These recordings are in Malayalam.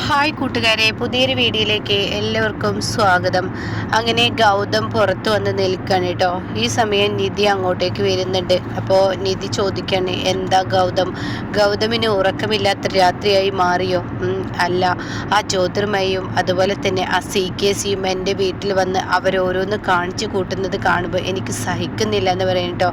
ഹായ് കൂട്ടുകാരെ, പുതിയൊരു വീഡിയോയിലേക്ക് എല്ലാവർക്കും സ്വാഗതം. അങ്ങനെ ഗൗതം പുറത്തു വന്ന് നിൽക്കുകയാണ് കേട്ടോ. ഈ സമയം നിധി അങ്ങോട്ടേക്ക് വരുന്നുണ്ട്. അപ്പോൾ നിധി ചോദിക്കാണ്, എന്താ ഗൗതമിന് ഉറക്കമില്ലാത്ത രാത്രിയായി മാറിയോ? അല്ല, ആ ജ്യോതിർമയും അതുപോലെ തന്നെ ആ CKCയും എൻ്റെ വീട്ടിൽ വന്ന് അവരോരോന്ന് കാണിച്ചു കൂട്ടുന്നത് കാണുമ്പോൾ എനിക്ക് സഹിക്കുന്നില്ല എന്ന് പറയും കേട്ടോ.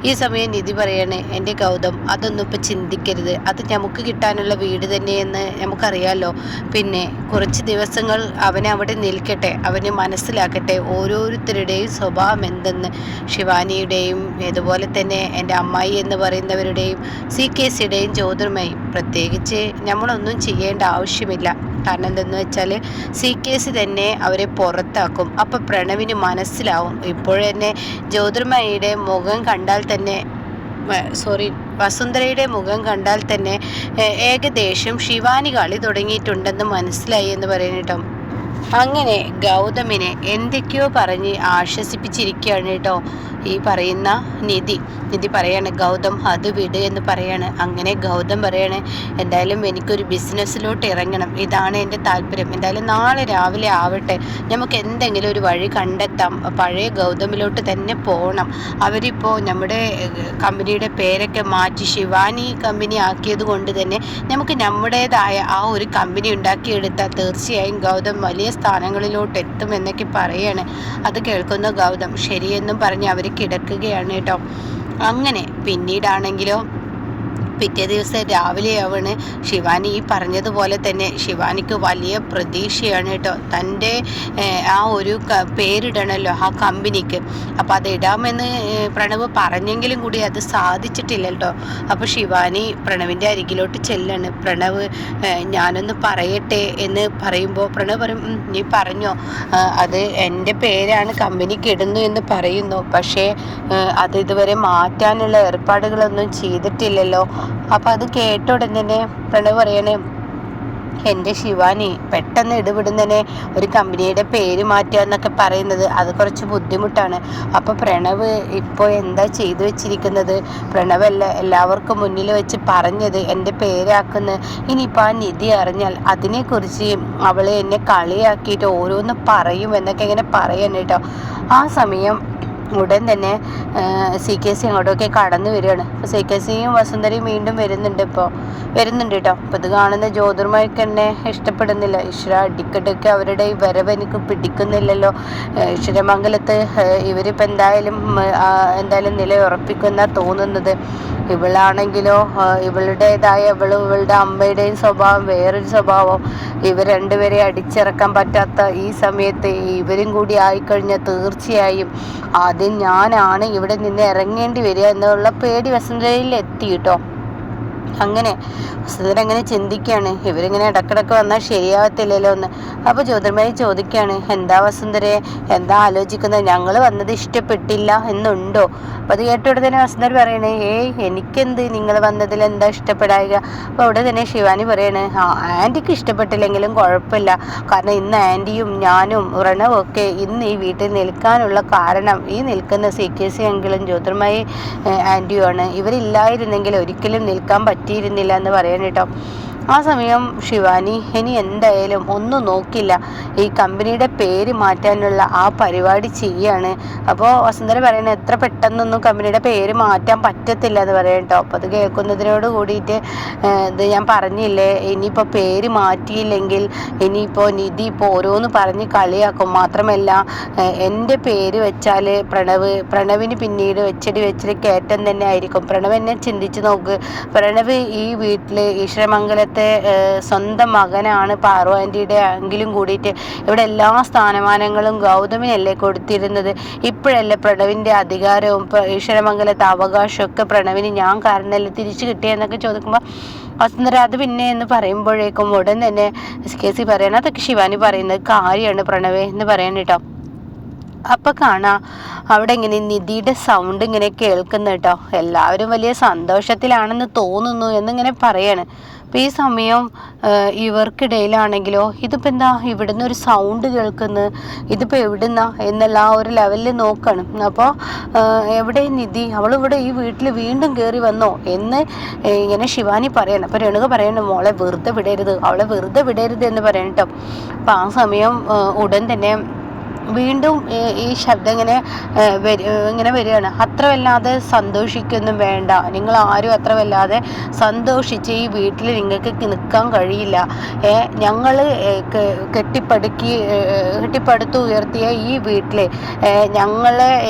ഈ സമയം നിധി പറയാണ്, എൻ്റെ ഗൗതം അതൊന്നും ഇപ്പോൾ ചിന്തിക്കരുത്, അത് നമുക്ക് കിട്ടാനുള്ള വീട് തന്നെയെന്ന് നമുക്കറിയാമല്ലോ. പിന്നെ കുറച്ച് ദിവസങ്ങൾ അവനവിടെ നിൽക്കട്ടെ, അവന് മനസ്സിലാക്കട്ടെ ഓരോരുത്തരുടെയും സ്വഭാവം എന്തെന്ന്. ശിവാനിയുടെയും അതുപോലെ തന്നെ എൻ്റെ അമ്മായി എന്ന് പറയുന്നവരുടെയും CKCയുടെയും ജ്യോതിർമയും പ്രത്യേകിച്ച് നമ്മളൊന്നും ചെയ്യേണ്ട ആവശ്യമില്ല. കാരണം എന്തെന്ന് വെച്ചാൽ CKC തന്നെ അവരെ പുറത്താക്കും. അപ്പം പ്രണവിന് മനസ്സിലാവും. ഇപ്പോഴെന്നെ ജ്യോതിർമയുടെ മുഖം കണ്ടാൽ തന്നെ വസുന്ധരയുടെ മുഖം കണ്ടാൽ തന്നെ ഏകദേശം ശിവാനി കളി തുടങ്ങിയിട്ടുണ്ടെന്ന് മനസ്സിലായി എന്ന് പറയുന്നു. അങ്ങനെ ഗൗതമിനെ എന്തൊക്കെയോ പറഞ്ഞ് ആശ്വസിപ്പിച്ചിരിക്കുകയാണ് കേട്ടോ ഈ പറയുന്ന നിധി പറയാണ്, ഗൗതം അത് വിട് എന്ന് പറയാണ്. അങ്ങനെ ഗൗതം പറയാണ്, എന്തായാലും എനിക്കൊരു ബിസിനസ്സിലോട്ട് ഇറങ്ങണം, ഇതാണ് എൻ്റെ താല്പര്യം. എന്തായാലും നാളെ രാവിലെ ആവട്ടെ, നമുക്ക് എന്തെങ്കിലും ഒരു വഴി കണ്ടെത്താം, പഴയ ഗൗതമിലോട്ട് തന്നെ പോകണം. അവരിപ്പോൾ നമ്മുടെ കമ്പനിയുടെ പേരൊക്കെ മാറ്റി ശിവാനി കമ്പനി ആക്കിയത് കൊണ്ട് തന്നെ നമുക്ക് നമ്മുടേതായ ആ ഒരു കമ്പനി ഉണ്ടാക്കിയെടുത്താൽ തീർച്ചയായും ഗൗതം വലിയ സ്ഥാനങ്ങളിലോട്ട് എത്തുമെന്നൊക്കെ പറയാണ്. അത് കേൾക്കുന്ന ഗൗതം ശരിയെന്നും പറഞ്ഞ് അവർ കിടക്കുകയാണ് കേട്ടോ. അങ്ങനെ പിന്നീടാണെങ്കിലോ പിറ്റേ ദിവസം രാവിലെയാവാണ്. ശിവാനി ഈ പറഞ്ഞതുപോലെ തന്നെ ശിവാനിക്ക് വലിയ പ്രതീക്ഷയാണ് കേട്ടോ, തൻ്റെ ആ ഒരു പേരിടണമല്ലോ ആ കമ്പനിക്ക്. അപ്പോൾ അത് ഇടാമെന്ന് പ്രണവ് പറഞ്ഞെങ്കിലും കൂടി അത് സാധിച്ചിട്ടില്ല കേട്ടോ. അപ്പോൾ ശിവാനി പ്രണവിൻ്റെ അരികിലോട്ട് ചെല്ലാണ്. പ്രണവ് ഞാനൊന്ന് പറയട്ടെ എന്ന് പറയുമ്പോൾ പ്രണവ് പറയും, നീ പറഞ്ഞോ, അത് എൻ്റെ പേരാണ് കമ്പനിക്ക് ഇടുന്നു എന്ന് പറയുന്നു, പക്ഷേ അത് ഇതുവരെ മാറ്റാനുള്ള ഏർപ്പാടുകളൊന്നും ചെയ്തിട്ടില്ലല്ലോ. അപ്പോൾ അത് കേട്ട ഉടൻ തന്നെ പ്രണവ് പറയണേ, എൻ്റെ ശിവാനി പെട്ടെന്ന് ഇടപെടുന്നതിനെ ഒരു കമ്പനിയുടെ പേര് മാറ്റുക എന്നൊക്കെ പറയുന്നത് അത് കുറച്ച് ബുദ്ധിമുട്ടാണ്. അപ്പോൾ പ്രണവ് ഇപ്പോൾ എന്താ ചെയ്തു വെച്ചിരിക്കുന്നത്? പ്രണവല്ല എല്ലാവർക്കും മുന്നിൽ വെച്ച് പറഞ്ഞത് എൻ്റെ പേരാക്കുന്ന. ഇനിയിപ്പോൾ ആ നിധി അറിഞ്ഞാൽ അതിനെക്കുറിച്ച് അവൾ എന്നെ കളിയാക്കിയിട്ട് ഓരോന്ന് പറയും എന്നൊക്കെ ഇങ്ങനെ പറയാൻ കേട്ടോ. ആ സമയം ഉടൻ തന്നെ CKC അങ്ങോട്ടൊക്കെ കടന്നു വരികയാണ്. അപ്പോൾ CKCയും വസുന്ധരയും വീണ്ടും വരുന്നുണ്ട് കേട്ടോ. അപ്പോൾ ഇത് കാണുന്ന ജ്യോതിർമയ്ക്ക് എന്നെ ഇഷ്ടപ്പെടുന്നില്ല. ഈശ്വര, അടിക്കട്ടൊക്കെ അവരുടെ ഈ വരവ് എനിക്ക് പിടിക്കുന്നില്ലല്ലോ. ഈശ്വരമംഗലത്ത് ഇവരിപ്പോൾ എന്തായാലും നിലയുറപ്പിക്കുന്ന തോന്നുന്നത്. ഇവളാണെങ്കിലോ ഇവളുടേതായ ഇവളുടെ അമ്മയുടെയും സ്വഭാവം വേറൊരു സ്വഭാവം. ഇവർ രണ്ടുപേരെ അടിച്ചിറക്കാൻ പറ്റാത്ത ഈ സമയത്ത് ഇവരും കൂടി ആയിക്കഴിഞ്ഞാൽ തീർച്ചയായും ആദ്യം ഞാനാണ് ഇവിടെ നിന്ന് ഇറങ്ങേണ്ടി വരിക എന്നുള്ള പേടി വസുന്ധരയിൽ എത്തി കേട്ടോ. അങ്ങനെ വസുന്ധര അങ്ങനെ ചിന്തിക്കുകയാണ്, ഇവരിങ്ങനെ ഇടക്കിടക്ക് വന്നാൽ ശരിയാവത്തില്ലല്ലോ എന്ന്. അപ്പോൾ ജ്യോതിർമയി ചോദിക്കുകയാണ്, എന്താ വസുന്ധരയെ, എന്താ ആലോചിക്കുന്നത്? ഞങ്ങൾ വന്നത് ഇഷ്ടപ്പെട്ടില്ല എന്നുണ്ടോ? അപ്പോൾ അത് കേട്ട ഉടനെ വസുന്ധര പറയണേ, എനിക്കെന്ത്, നിങ്ങൾ വന്നതിൽ എന്താ ഇഷ്ടപ്പെടായിക? അപ്പോൾ അവിടെ തന്നെ ശിവാനി പറയണേ, ആൻറ്റിക്ക് ഇഷ്ടപ്പെട്ടില്ലെങ്കിലും കുഴപ്പമില്ല, കാരണം ഇന്ന് ആൻറ്റിയും ഞാനും പ്രണവും ഒക്കെ ഇന്ന് ഈ വീട്ടിൽ നിൽക്കാനുള്ള കാരണം ഈ നിൽക്കുന്ന CKC എങ്കിലും ജ്യോതിർമയി ആൻറ്റിയുമാണ്. ഇവരില്ലായിരുന്നെങ്കിൽ ഒരിക്കലും നിൽക്കാൻ പറ്റിയിരുന്നില്ല എന്ന് പറയാൻ കേട്ടോ. ആ സമയം ശിവാനി ഇനി എന്തായാലും ഒന്നും നോക്കില്ല, ഈ കമ്പനിയുടെ പേര് മാറ്റാനുള്ള ആ പരിപാടി ചെയ്യാണ്. അപ്പോൾ വസുന്ധര പറയണത് എത്ര പെട്ടെന്നൊന്നും കമ്പനിയുടെ പേര് മാറ്റാൻ പറ്റത്തില്ല എന്ന് പറയാം കേട്ടോ. അപ്പോൾ അത് കേൾക്കുന്നതിനോട് കൂടിയിട്ട് ഇത് ഞാൻ പറഞ്ഞില്ലേ, ഇനിയിപ്പോൾ പേര് മാറ്റിയില്ലെങ്കിൽ ഇനിയിപ്പോൾ നിധി ഇപ്പോൾ ഓരോന്ന് പറഞ്ഞ് കളിയാക്കും. മാത്രമല്ല എൻ്റെ പേര് വെച്ചാൽ പ്രണവിന് പിന്നീട് വെച്ചടി കയറ്റം തന്നെ ആയിരിക്കും. പ്രണവ് എന്നെ ചിന്തിച്ച് നോക്ക്, പ്രണവ് ഈ വീട്ടിൽ ഈശ്വരമംഗലത്തെ സ്വന്തം മകനാണ് പാറു ആൻറ്റിയുടെ എങ്കിലും കൂടിയിട്ട് ഇവിടെ എല്ലാ സ്ഥാനമാനങ്ങളും ഗൗതമിനല്ലേ കൊടുത്തിരുന്നത്. ഇപ്പോഴല്ലേ പ്രണവിൻ്റെ അധികാരവും ഈശ്വരമംഗലത്തെ അവകാശമൊക്കെ പ്രണവിന് ഞാൻ കാരണമല്ലേ തിരിച്ചു കിട്ടിയെന്നൊക്കെ ചോദിക്കുമ്പോൾ വസുന്ധര അത് പിന്നെ എന്ന് പറയുമ്പോഴേക്കും ഉടൻ തന്നെ CKC പറയണം, അതൊക്കെ ശിവാനി പറയുന്നത് കാര്യമാണ് പ്രണവേ എന്ന് പറയാൻ കേട്ടോ. അപ്പം കാണാം അവിടെ ഇങ്ങനെ നിധിയുടെ സൗണ്ട് ഇങ്ങനെ കേൾക്കുന്ന കേട്ടോ. എല്ലാവരും വലിയ സന്തോഷത്തിലാണെന്ന് തോന്നുന്നു എന്നിങ്ങനെ പറയാണ്. അപ്പം ഈ സമയം ഇവർക്കിടയിലാണെങ്കിലോ ഇതിപ്പോൾ എന്താ ഇവിടുന്ന് ഒരു സൗണ്ട് കേൾക്കുന്നത്, ഇതിപ്പോൾ എവിടുന്നാ എന്നുള്ള ആ ഒരു ലെവലിൽ നോക്കണം. അപ്പോൾ എവിടെ നിധി, അവളിവിടെ ഈ വീട്ടിൽ വീണ്ടും കയറി വന്നോ എന്ന് ഇങ്ങനെ ശിവാനി പറയണം. അപ്പോൾ രേണുക പറയണം, മോളെ വെറുതെ വിടരുത്, അവളെ വെറുതെ വിടരുത് എന്ന് പറയണം കേട്ടോ. അപ്പം ആ സമയം ഉടൻ തന്നെ വീണ്ടും ഈ ശബ്ദം ഇങ്ങനെ വരികയാണ്. അത്ര വല്ലാതെ സന്തോഷിക്കൊന്നും വേണ്ട, നിങ്ങൾ ആരും അത്ര വല്ലാതെ സന്തോഷിച്ച് ഈ വീട്ടിൽ നിങ്ങൾക്ക് നിൽക്കാൻ കഴിയില്ല. ഞങ്ങൾ കെട്ടിപ്പടുത്തുയർത്തിയ ഈ വീട്ടിൽ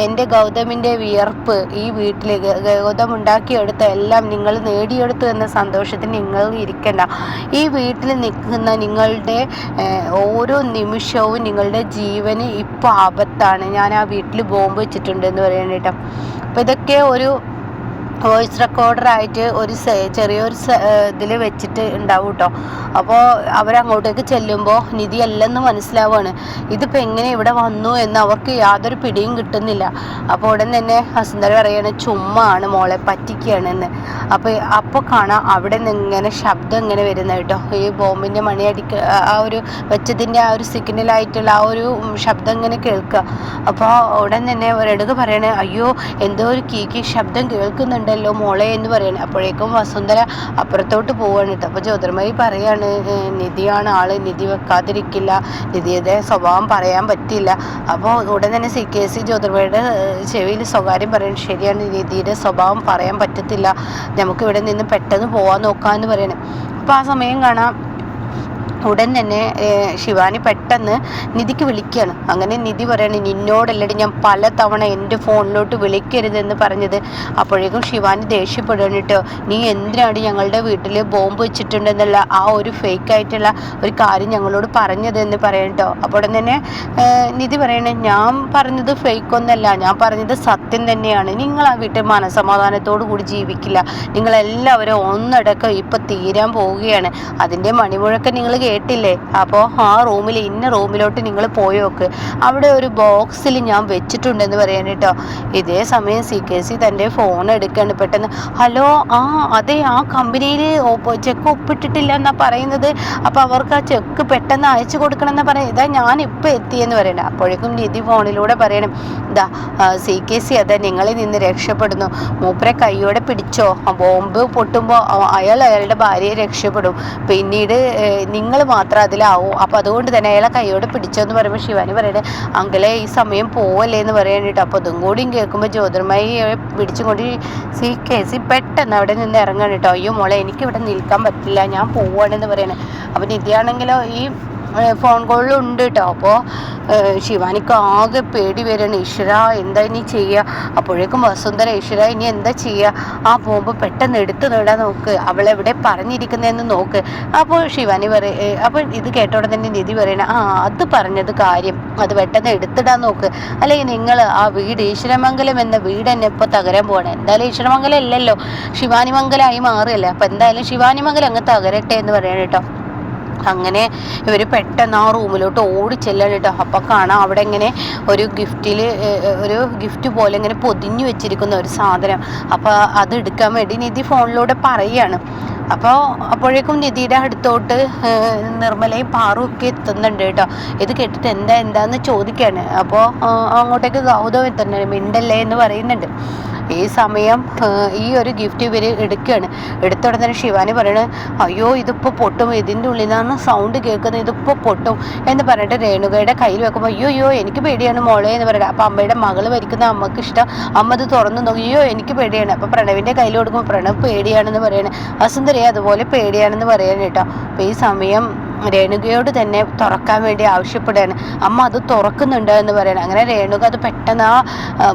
എൻ്റെ ഗൗതമിൻ്റെ വിയർപ്പ് ഈ വീട്ടിൽ ഗൗതം ഉണ്ടാക്കിയെടുത്ത എല്ലാം നിങ്ങൾ നേടിയെടുത്തു എന്ന സന്തോഷത്തിന് നിങ്ങൾ ഇരിക്കണ്ട. ഈ വീട്ടിൽ നിൽക്കുന്ന നിങ്ങളുടെ ഓരോ നിമിഷവും നിങ്ങളുടെ ജീവന് ഇപ്പോൾ ആപത്താണ്. ഞാൻ ആ വീട്ടിൽ ബോംബ് വെച്ചിട്ടുണ്ട് എന്ന് പറയാനായിട്ട്. അപ്പോൾ ഇതൊക്കെ ഒരു വോയിസ് റെക്കോർഡറായിട്ട് ഒരു ചെറിയൊരു ഇതിൽ വെച്ചിട്ട് ഉണ്ടാവും കേട്ടോ. അപ്പോൾ അവരങ്ങോട്ടേക്ക് ചെല്ലുമ്പോൾ നിധി അല്ലെന്ന് മനസ്സിലാവുകയാണ്. ഇതിപ്പോൾ എങ്ങനെ ഇവിടെ വന്നു എന്ന് അവർക്ക് യാതൊരു പിടിയും കിട്ടുന്നില്ല. അപ്പോൾ ഉടൻ തന്നെ വസുന്ധര പറയാണ്, ചുമ്മാ ആണ് മോളെ, പറ്റിക്കുകയാണെന്ന്. അപ്പോൾ കാണാം അവിടെ നിന്ന് ഇങ്ങനെ ശബ്ദം ഇങ്ങനെ വരുന്നത് കേട്ടോ. ഈ ബോംബിൻ്റെ ആ ഒരു വെച്ചതിൻ്റെ ആ ഒരു സിഗ്നലായിട്ടുള്ള ആ ഒരു ശബ്ദം ഇങ്ങനെ കേൾക്കുക. അപ്പോൾ ഉടൻ തന്നെ ഒരെടുക്ക് പറയണേ, അയ്യോ എന്തോ ഒരു കീക്കി ശബ്ദം കേൾക്കുന്നുണ്ട് ല്ലോ മോളെ എന്ന് പറയണേ. അപ്പോഴേക്കും വസുന്ധര അപ്പുറത്തോട്ട് പോവാണ് കേട്ടോ. അപ്പോൾ ജ്യോതിർമയി പറയാണ്, നിധിയാണ് ആള്, നിധി വെക്കാതിരിക്കില്ല, നിധിയുടെ സ്വഭാവം പറയാൻ പറ്റില്ല. അപ്പോൾ ഉടൻ തന്നെ CKC ജ്യോതിർമയുടെ ചെവിയിൽ സ്വകാര്യം പറയുന്നത്, ശരിയാണ്, നിധിയുടെ സ്വഭാവം പറയാൻ പറ്റത്തില്ല, നമുക്ക് ഇവിടെ നിന്ന് പെട്ടെന്ന് പോകാൻ നോക്കാമെന്ന് പറയണേ. അപ്പോൾ ആ സമയം കാണാം ഉടൻ തന്നെ ശിവാനി പെട്ടെന്ന് നിധിക്ക് വിളിക്കുകയാണ്. അങ്ങനെ നിധി പറയാണ്, നിന്നോടല്ലടി ഞാൻ പല തവണ എൻ്റെ ഫോണിലോട്ട് വിളിക്കരുതെന്ന് പറഞ്ഞത്. അപ്പോഴേക്കും ശിവാനി ദേഷ്യപ്പെടുകയാണ് കേട്ടോ. നീ എന്തിനാണ് ഞങ്ങളുടെ വീട്ടിൽ ബോംബ് വെച്ചിട്ടുണ്ടെന്നുള്ള ആ ഒരു ഫേക്കായിട്ടുള്ള ഒരു കാര്യം ഞങ്ങളോട് പറഞ്ഞതെന്ന് പറയണം കേട്ടോ. അപ്പോൾ ഉടൻ തന്നെ നിധി പറയണേ, ഞാൻ പറഞ്ഞത് ഫേക്കൊന്നല്ല, ഞാൻ പറഞ്ഞത് സത്യം തന്നെയാണ്. നിങ്ങൾ ആ വീട്ടിൽ മനസമാധാനത്തോടു കൂടി ജീവിക്കില്ല, നിങ്ങളെല്ലാവരും ഒന്നടക്കം ഇപ്പം തീരാൻ പോവുകയാണ്. അതിൻ്റെ മണിമുഴക്കം നിങ്ങൾ കേട്ടില്ലേ? അപ്പോൾ ആ റൂമിൽ ഇന്ന റൂമിലോട്ട് നിങ്ങൾ പോയി നോക്ക്, അവിടെ ഒരു ബോക്സിൽ ഞാൻ വെച്ചിട്ടുണ്ടെന്ന് പറയാൻ കേട്ടോ. ഇതേ സമയം CKC തൻ്റെ ഫോൺ എടുക്കുകയാണ്. പെട്ടെന്ന്, ഹലോ, അതെ, ആ കമ്പനിയിൽ ചെക്ക് ഒപ്പിട്ടിട്ടില്ല എന്നാ പറയുന്നത്, അപ്പോൾ അവർക്ക് ആ ചെക്ക് പെട്ടെന്ന് അയച്ചു കൊടുക്കണം എന്നാ പറയുന്നത്. ഇതാ ഞാനിപ്പോൾ എത്തിയെന്ന് പറയണേ. അപ്പോഴേക്കും നിധി ഫോണിലൂടെ പറയണം, ഇതാ CKC അതെ നിങ്ങളിൽ നിന്ന് രക്ഷപ്പെടുന്നു, മൂപ്പരെ കൈയോടെ പിടിച്ചോ, ബോംബ് പൊട്ടുമ്പോൾ അയാളുടെ ഭാര്യയെ രക്ഷപ്പെടും, പിന്നീട് നിങ്ങൾ മാത്രം അതിലാവും, അപ്പോൾ അതുകൊണ്ട് തന്നെ അയാളെ കൈയോടെ പിടിച്ചോന്ന് പറയുമ്പോൾ ശിവാനി പറയണേ, അങ്കിളെ ഈ സമയം പോവല്ലേ എന്ന് പറയാനായിട്ട്. അപ്പോൾ അതും കൂടിയും കേൾക്കുമ്പോൾ ജ്യോതിർമയി പിടിച്ചും കൊണ്ട് CKC പെട്ടെന്ന് അവിടെ നിന്ന് ഇറങ്ങാൻ കേട്ടോ. അയ്യോ മോളെ, എനിക്കിവിടെ നിൽക്കാൻ പറ്റില്ല, ഞാൻ പോവാണെന്ന് പറയണേ. അപ്പോൾ നിധിയാണെങ്കിലോ ഈ ഫോൺ കോളിലുണ്ട് കേട്ടോ. അപ്പോൾ ശിവാനിക്ക് ആകെ പേടി വരണം, ഈശ്വര എന്താ ഇനി ചെയ്യുക? അപ്പോഴേക്കും വസുന്ധര, ഈശ്വര ഇനി എന്താ ചെയ്യുക? ആ ബോംബ് പെട്ടെന്ന് എടുത്ത് നേടാൻ നോക്ക്, അവളെവിടെ പറഞ്ഞിരിക്കുന്നതെന്ന് നോക്ക്. അപ്പോൾ ശിവാനി അപ്പോൾ ഇത് കേട്ടോടെ തന്നെ നിധി പറയണ, അത് പറഞ്ഞത് കാര്യം, അത് പെട്ടെന്ന് എടുത്തിടാൻ നോക്ക്, അല്ലെങ്കിൽ നിങ്ങൾ ആ വീട് ഈശ്വരമംഗലം എന്ന വീട് തന്നെ ഇപ്പോൾ തകരാൻ പോകണം. എന്തായാലും ഈശ്വരമംഗലം അല്ലല്ലോ, ശിവാനിമംഗലമായി മാറുകയല്ലേ, അപ്പോൾ എന്തായാലും ശിവാനിമംഗലം അങ്ങ് തകരട്ടെ എന്ന് പറയണം കേട്ടോ. അങ്ങനെ ഇവർ പെട്ടെന്ന് ആ റൂമിലോട്ട് ഓടി ചെല്ലാണ് കേട്ടോ. അപ്പോൾ കാണാം അവിടെ ഇങ്ങനെ ഒരു ഗിഫ്റ്റ് പോലെ ഇങ്ങനെ പൊതിഞ്ഞു വെച്ചിരിക്കുന്ന ഒരു സാധനം. അപ്പോൾ അത് എടുക്കാൻ വേണ്ടി നിധി ഫോണിലൂടെ പറയുകയാണ്. അപ്പോഴേക്കും നിധിയുടെ അടുത്തോട്ട് നിർമ്മലയും പാറും ഒക്കെ എത്തുന്നുണ്ട് കേട്ടോ. ഇത് കേട്ടിട്ട് എന്താന്ന് ചോദിക്കുകയാണ്. അപ്പോൾ അങ്ങോട്ടേക്ക് ഗൗതം എത്തുന്നുണ്ട്, മിണ്ടല്ലേ എന്ന് പറയുന്നുണ്ട്. ഈ സമയം ഈ ഒരു ഗിഫ്റ്റ് ഇവർ എടുക്കുകയാണ്. എടുത്ത ഉടനെ തന്നെ ശിവാനി പറയണത്, അയ്യോ ഇതിപ്പോൾ പൊട്ടും, ഇതിൻ്റെ ഉള്ളിൽ നിന്നാണ് സൗണ്ട് കേൾക്കുന്നത്, ഇതിപ്പോൾ പൊട്ടും എന്ന് പറഞ്ഞിട്ട് രേണുകയുടെ കയ്യിൽ വെക്കുമ്പോൾ, അയ്യോ എനിക്ക് പേടിയാണ് മോളെ എന്ന് പറയുന്നത്. അപ്പോൾ അമ്മയുടെ മകൾ വരിക്കുന്ന അമ്മക്ക് ഇഷ്ടം, അമ്മ ഇത് തുറന്നു നോക്കി, അയ്യോ എനിക്ക് പേടിയാണ്. അപ്പോൾ പ്രണവിൻ്റെ കയ്യിൽ കൊടുക്കുമ്പോൾ പ്രണവ് പേടിയാണെന്ന് പറയണേ, വസുന്ധരയെ അതുപോലെ പേടിയാണെന്ന് പറയാൻ കേട്ടോ. അപ്പോൾ ഈ സമയം രേണുകയോട് തന്നെ തുറക്കാൻ വേണ്ടി ആവശ്യപ്പെടുകയാണ്. അമ്മ അത് തുറക്കുന്നുണ്ട് എന്ന് പറയണം. അങ്ങനെ രേണുക അത് പെട്ടെന്ന് ആ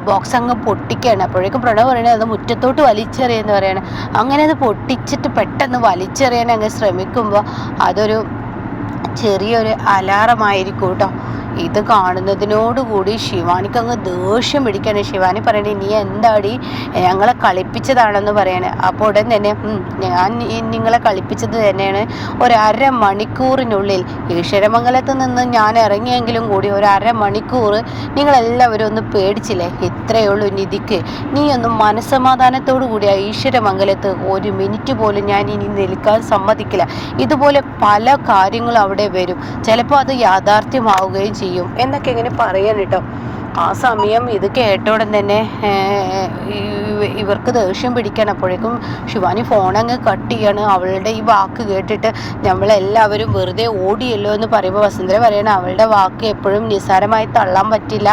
ബോക്സ് അങ്ങ് പൊട്ടിക്കുകയാണ്. അപ്പോഴേക്കും പ്രണവ് പറയണത് അത് മുറ്റത്തോട്ട് വലിച്ചെറിയെന്ന് പറയണം. അങ്ങനെ അത് പൊട്ടിച്ചിട്ട് പെട്ടെന്ന് വലിച്ചെറിയാൻ അങ്ങ് ശ്രമിക്കുമ്പോൾ അതൊരു ചെറിയൊരു അലാറമായിരിക്കും കേട്ടോ. ഇത് കാണുന്നതിനോടുകൂടി ശിവാനിക്ക് അങ്ങ് ദേഷ്യം പിടിക്കാണ്. ശിവാനി പറയണേ നീ എന്താടി ഞങ്ങളെ കളിപ്പിച്ചതാണെന്ന് പറയണേ. അപ്പോൾ ഉടൻ തന്നെ ഞാൻ നിങ്ങളെ കളിപ്പിച്ചത് തന്നെയാണ്. ഒരു അരമണിക്കൂറിനുള്ളിൽ ഈശ്വരമംഗലത്ത് നിന്ന് ഞാൻ ഇറങ്ങിയെങ്കിലും കൂടി ഒരു അരമണിക്കൂർ നിങ്ങളെല്ലാവരും ഒന്ന് പേടിച്ചില്ലേ? ഇത്രയേ ഉള്ളൂ നിധിക്ക്. നീ ഒന്നും മനസ്സമാധാനത്തോടു കൂടി ആ ഈശ്വരമംഗലത്ത് ഒരു മിനിറ്റ് പോലും ഞാൻ ഇനി നിൽക്കാൻ സമ്മതിക്കില്ല. ഇതുപോലെ പല കാര്യങ്ങളും അവിടെ വരും, ചിലപ്പോൾ അത് യാഥാർത്ഥ്യമാവുകയും ചെയ്യും എന്നൊക്കെ ഇങ്ങനെ പറയാൻ കേട്ടോ. ആ സമയം ഇത് കേട്ടോടൻ തന്നെ ഇവർക്ക് ദേഷ്യം പിടിക്കണം. അപ്പോഴേക്കും ശിവാനി ഫോണങ്ങ് കട്ട് ചെയ്യാണ്. അവളുടെ ഈ വാക്ക് കേട്ടിട്ട് നമ്മളെല്ലാവരും വെറുതെ ഓടിയല്ലോ എന്ന് പറയുമ്പോൾ വസുന്ധര പറയണം അവളുടെ വാക്ക് എപ്പോഴും നിസ്സാരമായി തള്ളാൻ പറ്റില്ല.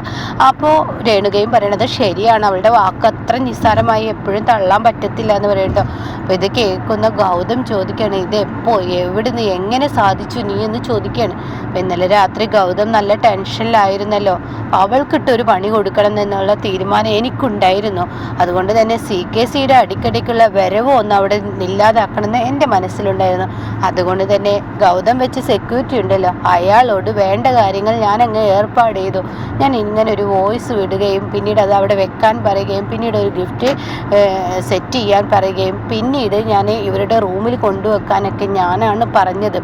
അപ്പോൾ രേണുകയും പറയണത് ശരിയാണ്, അവളുടെ വാക്ക് അത്ര നിസ്സാരമായി എപ്പോഴും തള്ളാൻ പറ്റത്തില്ല എന്ന് പറയട്ടോ. അപ്പോൾ ഇത് കേൾക്കുന്ന ഗൗതം ചോദിക്കുകയാണ് ഇത് എപ്പോൾ എവിടുന്ന് എങ്ങനെ സാധിച്ചു നീ എന്ന് ചോദിക്കുകയാണ്. അപ്പോൾ ഇന്നലെ രാത്രി ഗൗതം നല്ല ടെൻഷനിലായിരുന്നല്ലോ. അവൾക്കിട്ടൊരു പണി കൊടുക്കണം എന്നുള്ള തീരുമാനം എനിക്കുണ്ടായിരുന്നു. അതുകൊണ്ട് തന്നെ CKCയുടെ അടിക്കടിക്കുള്ള വരവ് ഒന്ന് അവിടെ ഇല്ലാതാക്കണമെന്ന് എൻ്റെ മനസ്സിലുണ്ടായിരുന്നു. അതുകൊണ്ട് തന്നെ ഗൗതം വെച്ച് സെക്യൂരിറ്റി ഉണ്ടല്ലോ, അയാളോട് വേണ്ട കാര്യങ്ങൾ ഞാൻ അങ്ങ് ഏർപ്പാട് ചെയ്തു. ഞാൻ ഇങ്ങനെ ഒരു വോയിസ് വിടുകയും പിന്നീട് അത് അവിടെ വെക്കാൻ പറയുകയും പിന്നീട് ഒരു ഗിഫ്റ്റ് സെറ്റ് ചെയ്യാൻ പറയുകയും പിന്നീട് ഞാൻ ഇവരുടെ റൂമിൽ കൊണ്ടുവെക്കാനൊക്കെ ഞാനാണ് പറഞ്ഞത്.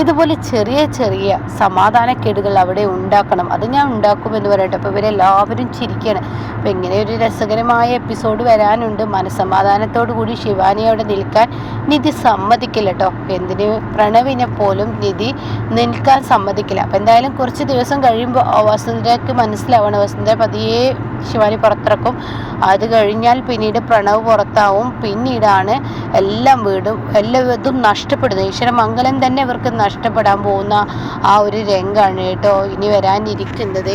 ഇതുപോലെ ചെറിയ ചെറിയ സമാധാനക്കേടുകൾ അവിടെ ഉണ്ടാക്കണം, അത് ഞാൻ ഉണ്ടാക്കുമെന്ന് പറയട്ടെ. അപ്പോൾ ഇവരെല്ലാവരും ചിരിക്കുകയാണ്. അപ്പോൾ ഇങ്ങനെ ഒരു രസകരമായ എപ്പിസോഡ് വരാനുണ്ട്. മനസ്സമാധാനത്തോടു കൂടി ശിവാനിയോടെ നിൽക്കാൻ നിധി സമ്മതിക്കില്ല കേട്ടോ. എന്തിന് പ്രണവിനെ പോലും നിധി നിൽക്കാൻ സമ്മതിക്കില്ല. അപ്പോൾ എന്തായാലും കുറച്ച് ദിവസം കഴിയുമ്പോൾ വസുന്ധരയ്ക്ക് മനസ്സിലാവണം. വസുന്ധര പതിയെ ശിവാനി പുറത്തിറക്കും. അത് കഴിഞ്ഞാൽ പിന്നീട് പ്രണവ് പുറത്താവും. പിന്നീടാണ് എല്ലാം ഇതും നഷ്ടപ്പെടുന്നത്. ഈശ്വരമംഗലം തന്നെ ഇവർക്ക് നഷ്ടപ്പെടാൻ പോകുന്ന ആ ഒരു രംഗമാണ് കേട്ടോ ഇനി വരാനിരിക്കുന്നത്.